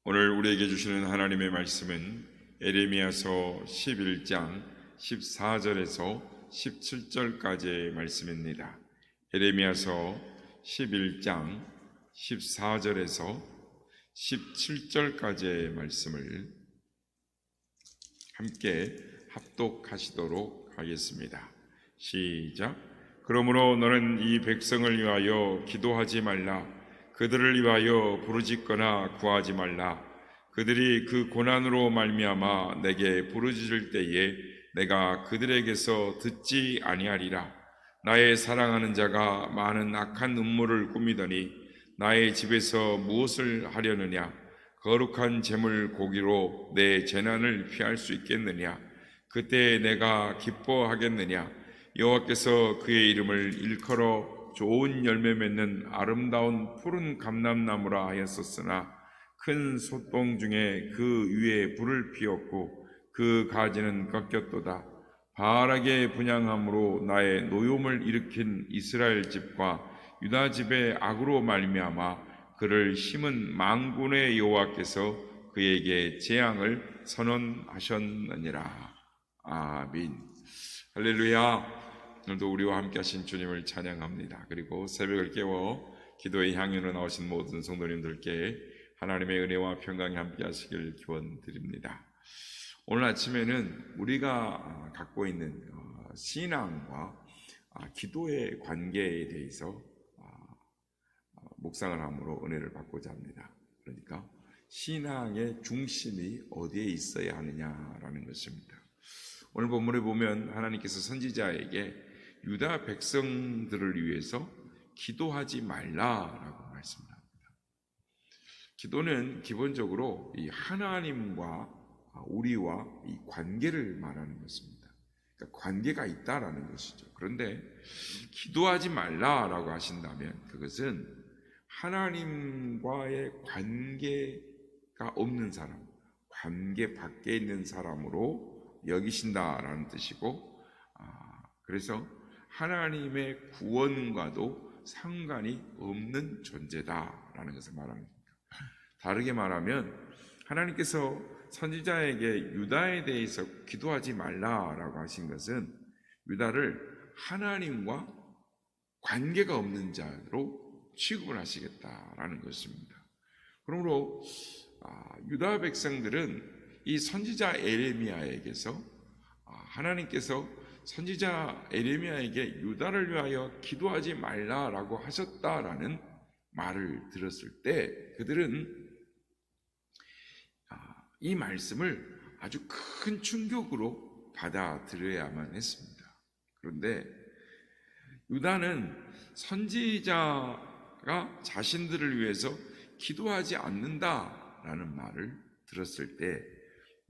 오늘 우리에게 주시는 하나님의 말씀은 에레미야서 11장 14절에서 17절까지의 말씀입니다. 에레미야서 11장 14절에서 17절까지의 말씀을 함께 합독하시도록 하겠습니다. 시작. 그러므로 너는 이 백성을 위하여 기도하지 말라. 그들을 위하여 부르짖거나 구하지 말라. 그들이 그 고난으로 말미암아 내게 부르짖을 때에 내가 그들에게서 듣지 아니하리라. 나의 사랑하는 자가 많은 악한 음모를 꾸미더니 나의 집에서 무엇을 하려느냐? 거룩한 제물 고기로 내 재난을 피할 수 있겠느냐? 그때 내가 기뻐하겠느냐? 여호와께서 그의 이름을 일컬어 좋은 열매 맺는 아름다운 푸른 감람나무라 하였었으나 큰 솥봉 중에 그 위에 불을 피웠고 그 가지는 꺾였도다. 바알에게 분향함으로 나의 노염을 일으킨 이스라엘 집과 유다 집의 악으로 말미암아 그를 심은 만군의 여호와께서 그에게 재앙을 선언하셨느니라. 아멘. 할렐루야. 오늘도 우리와 함께 하신 주님을 찬양합니다. 그리고 새벽을 깨워 기도의 향연으로 나오신 모든 성도님들께 하나님의 은혜와 평강이 함께 하시길 기원드립니다. 오늘 아침에는 우리가 갖고 있는 신앙과 기도의 관계에 대해서 묵상을 함으로 은혜를 받고자 합니다. 그러니까 신앙의 중심이 어디에 있어야 하느냐라는 것입니다. 오늘 본문에 보면 하나님께서 선지자에게 유다 백성들을 위해서 기도하지 말라라고 말씀합니다. 기도는 기본적으로 이 하나님과 우리와 이 관계를 말하는 것입니다. 그러니까 관계가 있다라는 것이죠. 그런데 기도하지 말라라고 하신다면 그것은 하나님과의 관계가 없는 사람, 관계 밖에 있는 사람으로 여기신다라는 뜻이고, 그래서 하나님의 구원과도 상관이 없는 존재다라는 것을 말합니다. 다르게 말하면 하나님께서 선지자에게 유다에 대해서 기도하지 말라라고 하신 것은 유다를 하나님과 관계가 없는 자로 취급을 하시겠다라는 것입니다. 그러므로 유다 백성들은 이 선지자 에레미야에게서 하나님께서 선지자 에레미야에게 유다를 위하여 기도하지 말라라고 하셨다라는 말을 들었을 때 그들은 이 말씀을 아주 큰 충격으로 받아들여야만 했습니다. 그런데 유다는 선지자가 자신들을 위해서 기도하지 않는다라는 말을 들었을 때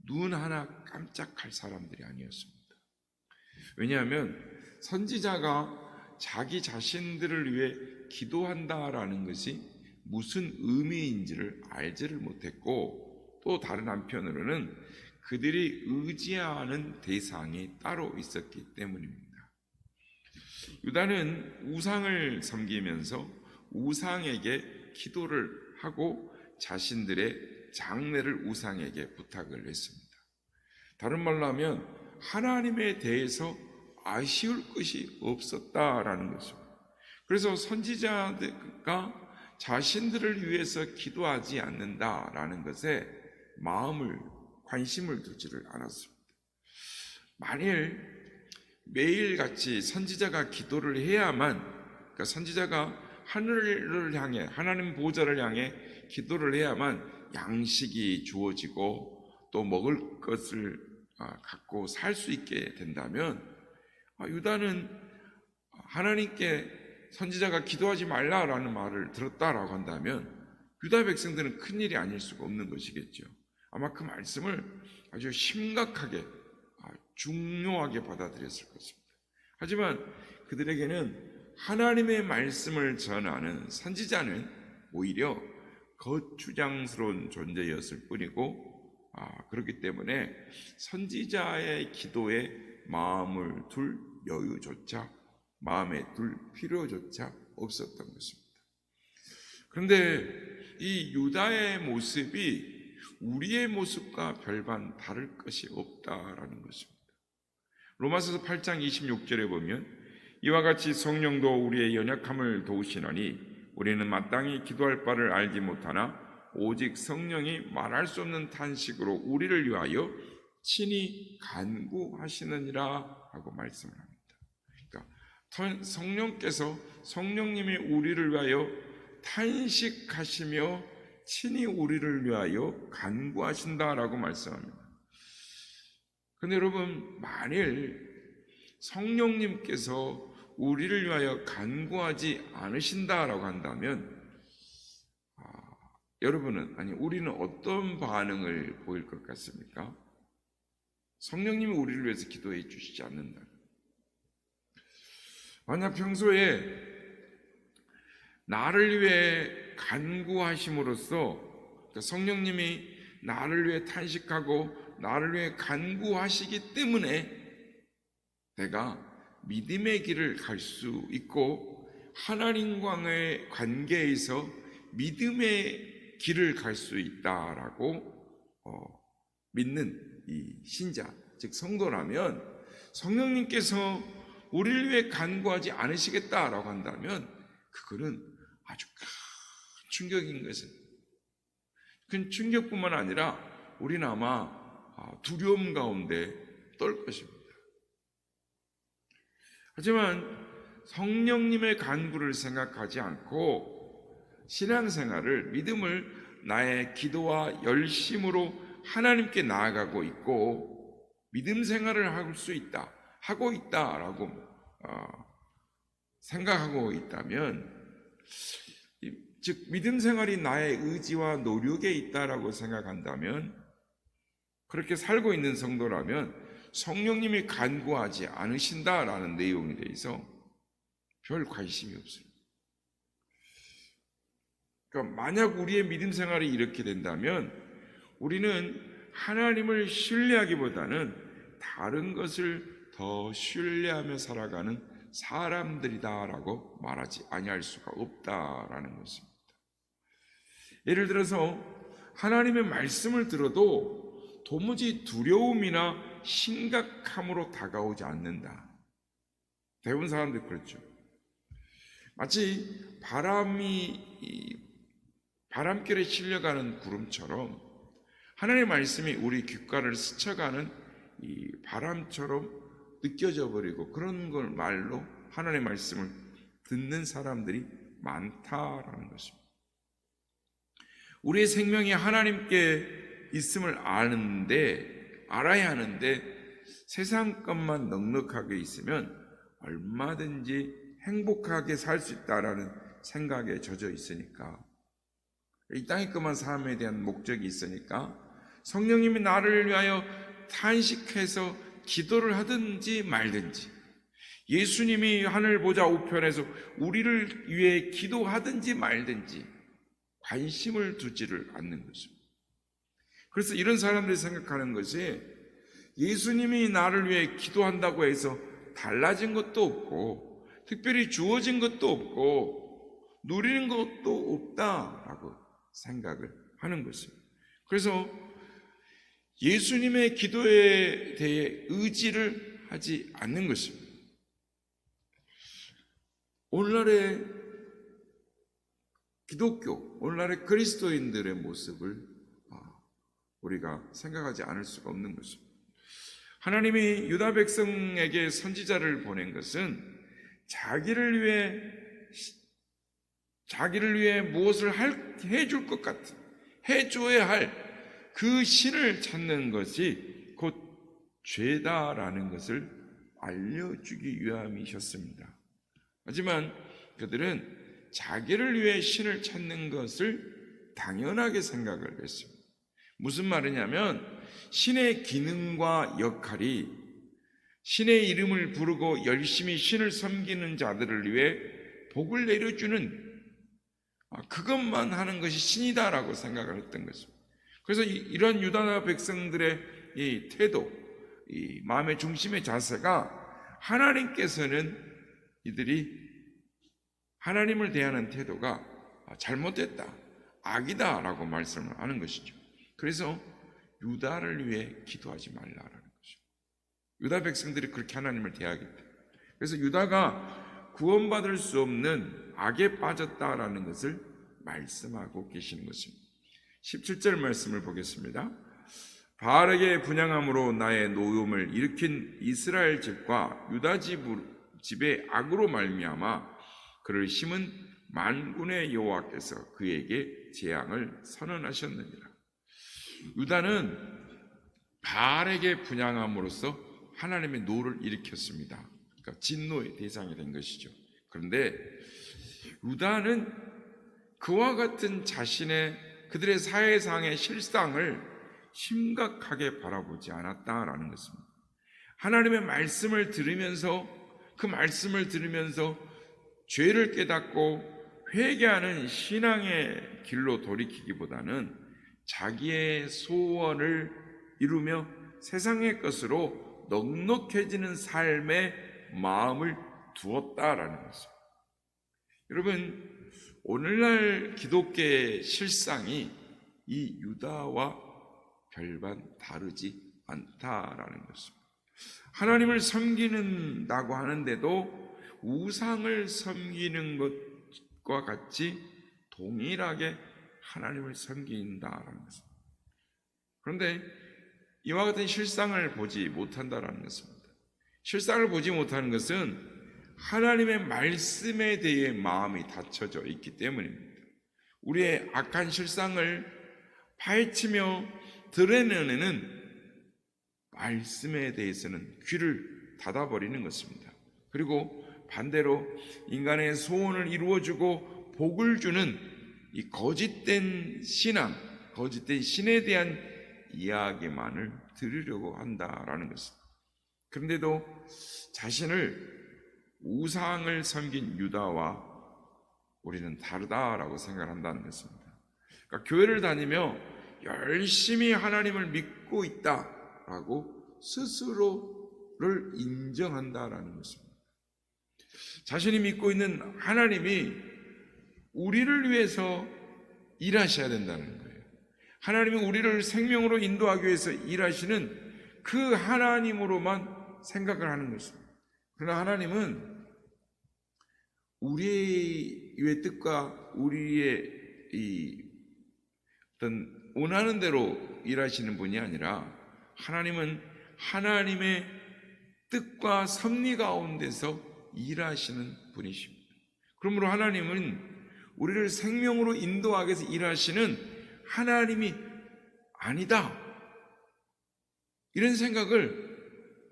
눈 하나 깜짝할 사람들이 아니었습니다. 왜냐하면 선지자가 자기 자신들을 위해 기도한다라는 것이 무슨 의미인지를 알지를 못했고, 또 다른 한편으로는 그들이 의지하는 대상이 따로 있었기 때문입니다. 유다는 우상을 섬기면서 우상에게 기도를 하고 자신들의 장래를 우상에게 부탁을 했습니다. 다른 말로 하면 하나님에 대해서 아쉬울 것이 없었다라는 것입니다. 그래서 선지자가 자신들을 위해서 기도하지 않는다라는 것에 관심을 두지를 않았습니다. 만일 매일같이 선지자가 기도를 해야만, 그러니까 선지자가 하늘을 향해, 하나님 보좌를 향해 기도를 해야만 양식이 주어지고 또 먹을 것을 갖고 살 수 있게 된다면, 유다는 하나님께 선지자가 기도하지 말라라는 말을 들었다라고 한다면 유다 백성들은 큰일이 아닐 수가 없는 것이겠죠. 아마 그 말씀을 아주 심각하게 중요하게 받아들였을 것입니다. 하지만 그들에게는 하나님의 말씀을 전하는 선지자는 오히려 거추장스러운 존재였을 뿐이고, 그렇기 때문에 선지자의 기도에 마음을 둘 여유조차, 마음에 둘 필요조차 없었던 것입니다. 그런데 이 유다의 모습이 우리의 모습과 별반 다를 것이 없다라는 것입니다. 로마서 8장 26절에 보면 이와 같이 성령도 우리의 연약함을 도우시나니 우리는 마땅히 기도할 바를 알지 못하나 오직 성령이 말할 수 없는 탄식으로 우리를 위하여 친히 간구하시느니라 하고 말씀을 합니다. 그러니까 성령님이 우리를 위하여 탄식하시며 친히 우리를 위하여 간구하신다라고 말씀합니다. 그런데 여러분, 만일 성령님께서 우리를 위하여 간구하지 않으신다라고 한다면 우리는 어떤 반응을 보일 것 같습니까? 성령님이 우리를 위해서 기도해 주시지 않는다. 만약 평소에 나를 위해 간구하심으로써 성령님이 나를 위해 탄식하고 나를 위해 간구하시기 때문에 내가 믿음의 길을 갈 수 있고 하나님과의 관계에서 믿음의 길을 갈 수 있다라고 믿는 이 신자, 즉 성도라면 성령님께서 우리를 위해 간구하지 않으시겠다라고 한다면 그거는 아주 큰 충격인 것은, 큰 충격뿐만 아니라 우리는 아마 두려움 가운데 떨 것입니다. 하지만 성령님의 간구를 생각하지 않고 신앙생활을, 믿음을 나의 기도와 열심으로 하나님께 나아가고 있고 믿음 생활을 하고 있다라고 생각하고 있다면, 즉 믿음 생활이 나의 의지와 노력에 있다라고 생각한다면, 그렇게 살고 있는 성도라면 성령님이 간구하지 않으신다라는 내용에 대해서 별 관심이 없어요. 그러니까 만약 우리의 믿음 생활이 이렇게 된다면 우리는 하나님을 신뢰하기보다는 다른 것을 더 신뢰하며 살아가는 사람들이다라고 말하지 아니할 수가 없다라는 것입니다. 예를 들어서 하나님의 말씀을 들어도 도무지 두려움이나 심각함으로 다가오지 않는다. 대부분 사람들이 그렇죠. 마치 바람결에 실려가는 구름처럼 하나님의 말씀이 우리 귓가를 스쳐가는 이 바람처럼 느껴져 버리고, 그런 걸 말로 하나님의 말씀을 듣는 사람들이 많다라는 것입니다. 우리의 생명이 하나님께 있음을 알아야 하는데 세상 것만 넉넉하게 있으면 얼마든지 행복하게 살 수 있다라는 생각에 젖어 있으니까, 이 땅의 것만 삶에 대한 목적이 있으니까 성령님이 나를 위하여 탄식해서 기도를 하든지 말든지, 예수님이 하늘 보좌 우편에서 우리를 위해 기도하든지 말든지 관심을 두지를 않는 것입니다. 그래서 이런 사람들이 생각하는 것이 예수님이 나를 위해 기도한다고 해서 달라진 것도 없고 특별히 주어진 것도 없고 누리는 것도 없다라고 생각을 하는 것입니다. 그래서 예수님의 기도에 대해 의지를 하지 않는 것입니다. 오늘날의 기독교, 오늘날의 그리스도인들의 모습을 우리가 생각하지 않을 수가 없는 것입니다. 하나님이 유다 백성에게 선지자를 보낸 것은 자기를 위해 무엇을 해줄 것 같은, 해줘야 할 그 신을 찾는 것이 곧 죄다라는 것을 알려주기 위함이셨습니다. 하지만 그들은 자기를 위해 신을 찾는 것을 당연하게 생각을 했습니다. 무슨 말이냐면 신의 기능과 역할이 신의 이름을 부르고 열심히 신을 섬기는 자들을 위해 복을 내려주는 그것만 하는 것이 신이다라고 생각을 했던 것입니다. 그래서 이런 유다 백성들의 이 태도, 이 마음의 중심의 자세가 하나님께서는 이들이 하나님을 대하는 태도가 잘못됐다, 악이다라고 말씀을 하는 것이죠. 그래서 유다를 위해 기도하지 말라라는 거죠. 유다 백성들이 그렇게 하나님을 대하기 때문에. 그래서 유다가 구원받을 수 없는 악에 빠졌다라는 것을 말씀하고 계시는 것입니다. 17절 말씀을 보겠습니다. 바알에게 분향함으로 나의 노음을 일으킨 이스라엘 집과 유다 집의 악으로 말미암아 그를 심은 만군의 여호와께서 그에게 재앙을 선언하셨느니라. 유다는 바알에게 분향함으로써 하나님의 노를 일으켰습니다. 그러니까 진노의 대상이 된 것이죠. 그런데 유다는 그와 같은 그들의 사회상의 실상을 심각하게 바라보지 않았다라는 것입니다. 하나님의 말씀을 들으면서 그 말씀을 들으면서 죄를 깨닫고 회개하는 신앙의 길로 돌이키기보다는 자기의 소원을 이루며 세상의 것으로 넉넉해지는 삶에 마음을 두었다라는 것입니다. 여러분, 오늘날 기독교의 실상이 이 유다와 별반 다르지 않다라는 것입니다. 하나님을 섬기는다고 하는데도 우상을 섬기는 것과 같이 동일하게 하나님을 섬긴다라는 것입니다. 그런데 이와 같은 실상을 보지 못한다라는 것입니다. 실상을 보지 못하는 것은 하나님의 말씀에 대해 마음이 닫혀져 있기 때문입니다. 우리의 악한 실상을 파헤치며 드러내는 말씀에 대해서는 귀를 닫아버리는 것입니다. 그리고 반대로 인간의 소원을 이루어주고 복을 주는 이 거짓된 신앙, 거짓된 신에 대한 이야기만을 들으려고 한다라는 것입니다. 그런데도 자신을 우상을 섬긴 유다와 우리는 다르다라고 생각한다는 것입니다. 그러니까 교회를 다니며 열심히 하나님을 믿고 있다라고 스스로를 인정한다라는 것입니다. 자신이 믿고 있는 하나님이 우리를 위해서 일하셔야 된다는 거예요. 하나님이 우리를 생명으로 인도하기 위해서 일하시는 그 하나님으로만 생각을 하는 것입니다. 그러나 하나님은 우리의 뜻과 우리의 어떤 원하는 대로 일하시는 분이 아니라 하나님은 하나님의 뜻과 섭리 가운데서 일하시는 분이십니다. 그러므로 하나님은 우리를 생명으로 인도하기 위해서 일하시는 하나님이 아니다. 이런 생각을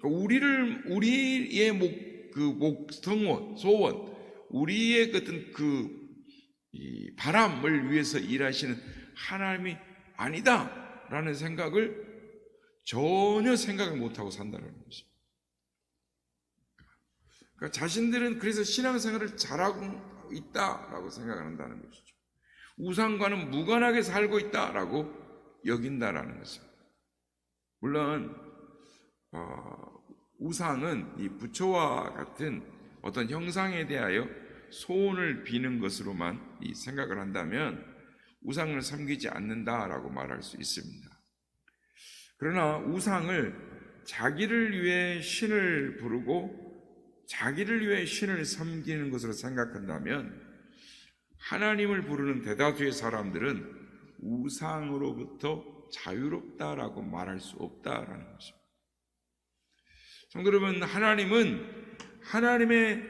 우리의 소원, 우리의 어떤 이 바람을 위해서 일하시는 하나님이 아니다라는 생각을 전혀 생각을 못하고 산다는 것입니다. 그러니까 자신들은 그래서 신앙생활을 잘하고 있다라고 생각을 한다는 것이죠. 우상과는 무관하게 살고 있다라고 여긴다라는 것입니다. 물론 우상은 이 부처와 같은 어떤 형상에 대하여 소원을 비는 것으로만 이 생각을 한다면 우상을 섬기지 않는다라고 말할 수 있습니다. 그러나 우상을 자기를 위해 신을 부르고 자기를 위해 신을 섬기는 것으로 생각한다면 하나님을 부르는 대다수의 사람들은 우상으로부터 자유롭다라고 말할 수 없다라는 것입니다. 성도 여러분, 하나님은 하나님의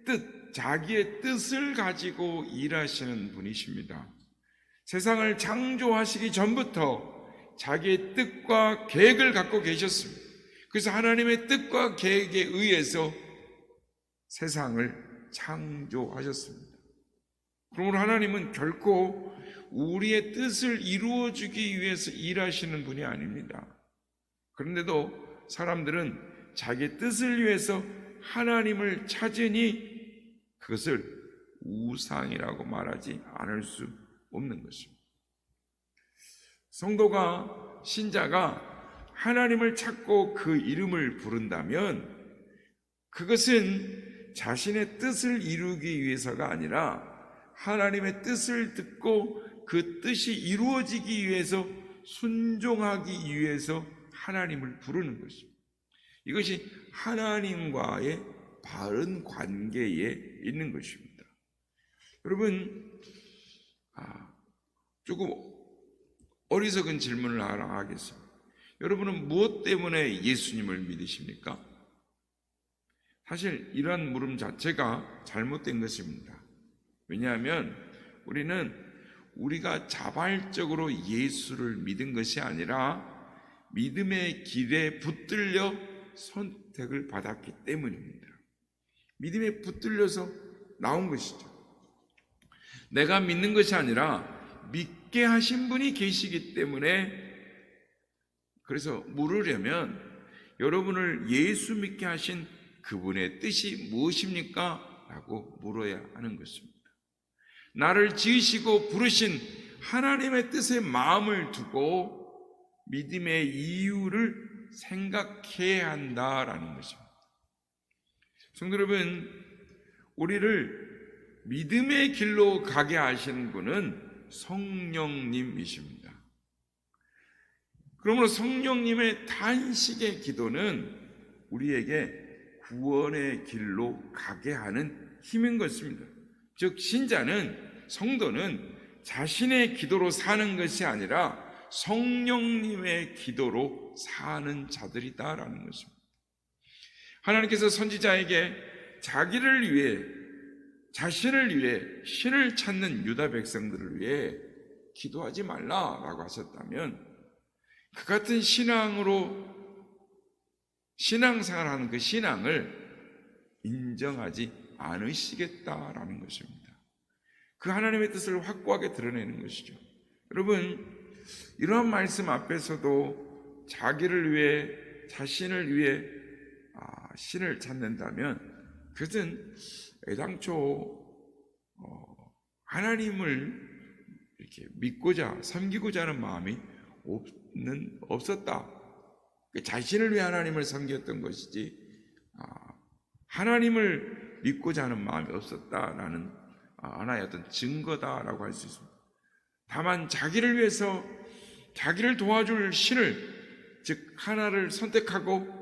뜻, 자기의 뜻을 가지고 일하시는 분이십니다. 세상을 창조하시기 전부터 자기의 뜻과 계획을 갖고 계셨습니다. 그래서 하나님의 뜻과 계획에 의해서 세상을 창조하셨습니다. 그러므로 하나님은 결코 우리의 뜻을 이루어주기 위해서 일하시는 분이 아닙니다. 그런데도 사람들은 자기의 뜻을 위해서 하나님을 찾으니 그것을 우상이라고 말하지 않을 수 없는 것입니다. 성도가, 신자가 하나님을 찾고 그 이름을 부른다면 그것은 자신의 뜻을 이루기 위해서가 아니라 하나님의 뜻을 듣고 그 뜻이 이루어지기 위해서 순종하기 위해서 하나님을 부르는 것입니다. 이것이 하나님과의 바른 관계에 있는 것입니다. 여러분, 조금 어리석은 질문을 하나 하겠습니다. 여러분은 무엇 때문에 예수님을 믿으십니까? 사실 이러한 물음 자체가 잘못된 것입니다. 왜냐하면 우리는 우리가 자발적으로 예수를 믿은 것이 아니라 믿음의 길에 붙들려 선택을 받았기 때문입니다. 믿음에 붙들려서 나온 것이죠. 내가 믿는 것이 아니라 믿게 하신 분이 계시기 때문에, 그래서 물으려면 여러분을 예수 믿게 하신 그분의 뜻이 무엇입니까? 라고 물어야 하는 것입니다. 나를 지으시고 부르신 하나님의 뜻에 마음을 두고 믿음의 이유를 생각해야 한다라는 것입니다. 성도 여러분, 우리를 믿음의 길로 가게 하시는 분은 성령님이십니다. 그러므로 성령님의 단식의 기도는 우리에게 구원의 길로 가게 하는 힘인 것입니다. 즉 신자는, 성도는 자신의 기도로 사는 것이 아니라 성령님의 기도로 사는 자들이다라는 것입니다. 하나님께서 선지자에게 자기를 위해, 자신을 위해 신을 찾는 유다 백성들을 위해 기도하지 말라라고 하셨다면, 그 같은 신앙으로 신앙생활하는 그 신앙을 인정하지 않으시겠다라는 것입니다. 그 하나님의 뜻을 확고하게 드러내는 것이죠. 여러분, 이러한 말씀 앞에서도 자기를 위해, 자신을 위해 신을 찾는다면 그것은 애당초 하나님을 이렇게 믿고자 섬기고자 하는 마음이 없었다. 자신을 위해 하나님을 섬겼던 것이지 하나님을 믿고자 하는 마음이 없었다라는 하나의 어떤 증거다라고 할 수 있습니다. 다만 자기를 위해서 자기를 도와줄 신을, 즉 하나를 선택하고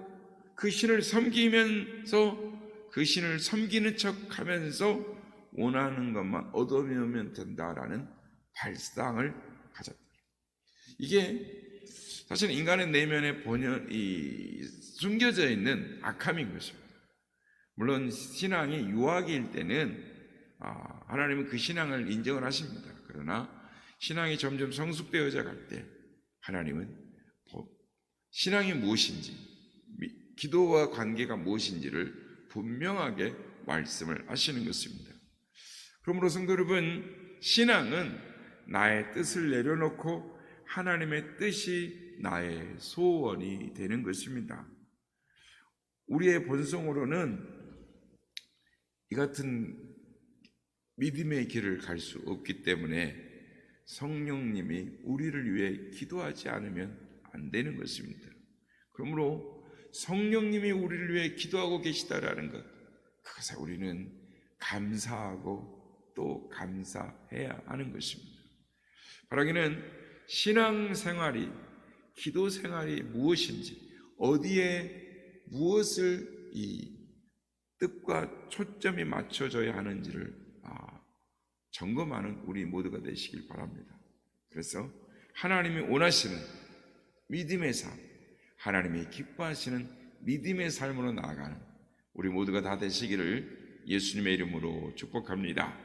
그 신을 섬기면서 그 신을 섬기는 척하면서 원하는 것만 얻어내면 된다라는 발상을 가졌다. 이게 사실 인간의 내면에 숨겨져 있는 악함인 것입니다. 물론 신앙이 유아기일 때는 하나님은 그 신앙을 인정을 하십니다. 그러나 신앙이 점점 성숙되어져 갈 때 하나님은 신앙이 무엇인지, 기도와 관계가 무엇인지를 분명하게 말씀을 하시는 것입니다. 그러므로 성도 여러분, 신앙은 나의 뜻을 내려놓고 하나님의 뜻이 나의 소원이 되는 것입니다. 우리의 본성으로는 이 같은 믿음의 길을 갈 수 없기 때문에 성령님이 우리를 위해 기도하지 않으면 안 되는 것입니다. 그러므로 성령님이 우리를 위해 기도하고 계시다라는 것, 그것에 우리는 감사하고 또 감사해야 하는 것입니다. 바라기는 신앙생활이, 기도생활이 무엇인지, 어디에 무엇을 이 뜻과 초점이 맞춰져야 하는지를 점검하는 우리 모두가 되시길 바랍니다. 그래서 하나님이 원하시는 믿음의 삶, 하나님이 기뻐하시는 믿음의 삶으로 나아가는 우리 모두가 다 되시기를 예수님의 이름으로 축복합니다.